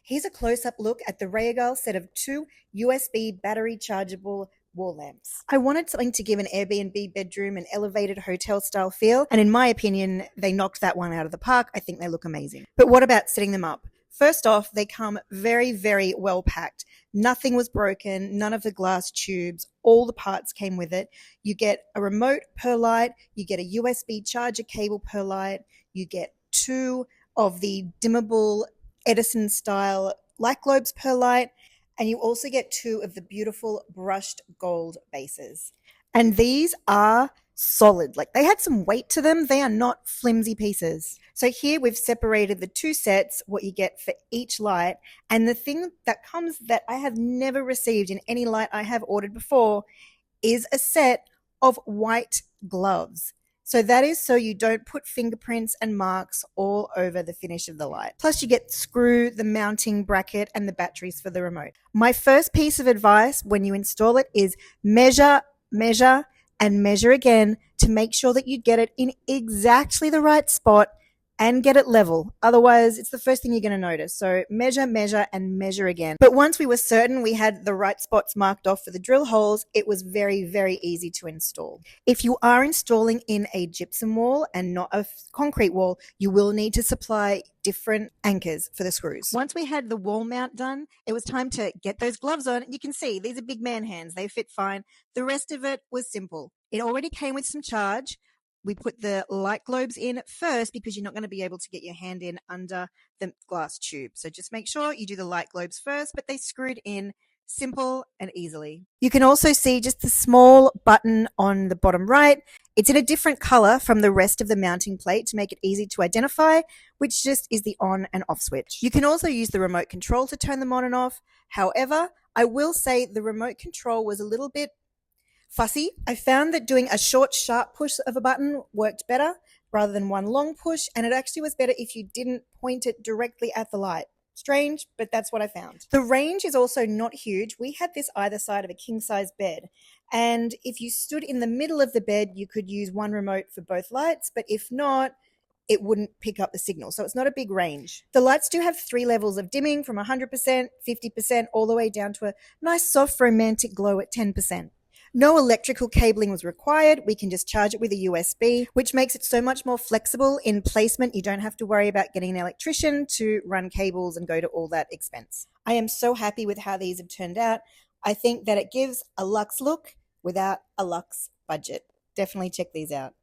Here's a close-up look at the Rayogale set of 2 USB battery chargeable wall lamps. I wanted something to give an Airbnb bedroom an elevated hotel style feel, and in my opinion, they knocked that one out of the park. I think they look amazing. But what about setting them up? First off, they come very, very well packed. Nothing was broken, none of the glass tubes, all the parts came with it. You get a remote per light, you get a USB charger cable per light, you get 2 of the dimmable Edison style light globes per light, and you also get 2 of the beautiful brushed gold bases. And these are solid. Like, they had some weight to them. They are not flimsy pieces. So here we've separated the 2 sets, what you get for each light. And the thing that comes that I have never received in any light I have ordered before is a set of white gloves. So that is so you don't put fingerprints and marks all over the finish of the light. Plus you get the screw, the mounting bracket, and the batteries for the remote. My first piece of advice when you install it is measure, and measure again to make sure that you get it in exactly the right spot and get it level. Otherwise, it's the first thing you're going to notice. So measure, and measure again. But once we were certain we had the right spots marked off for the drill holes, it was very, very easy to install. If you are installing in a gypsum wall and not a concrete wall, you will need to supply different anchors for the screws. Once we had the wall mount done, it was time to get those gloves on. You can see these are big man hands. They fit fine. The rest of it was simple. It already came with some charge. We put the light globes in first because you're not going to be able to get your hand in under the glass tube. So just make sure you do the light globes first, but they screwed in simple and easily. You can also see just the small button on the bottom right. It's in a different color from the rest of the mounting plate to make it easy to identify, which just is the on and off switch. You can also use the remote control to turn them on and off. However, I will say the remote control was a little bit fussy. I found that doing a short, sharp push of a button worked better rather than one long push, and it actually was better if you didn't point it directly at the light. Strange, but that's what I found. The range is also not huge. We had this either side of a king-size bed, and if you stood in the middle of the bed, you could use one remote for both lights, but if not, it wouldn't pick up the signal. So it's not a big range. The lights do have 3 levels of dimming from 100%, 50%, all the way down to a nice soft romantic glow at 10%. No electrical cabling was required. We can just charge it with a USB, which makes it so much more flexible in placement. You don't have to worry about getting an electrician to run cables and go to all that expense. I am so happy with how these have turned out. I think that it gives a luxe look without a luxe budget. Definitely check these out.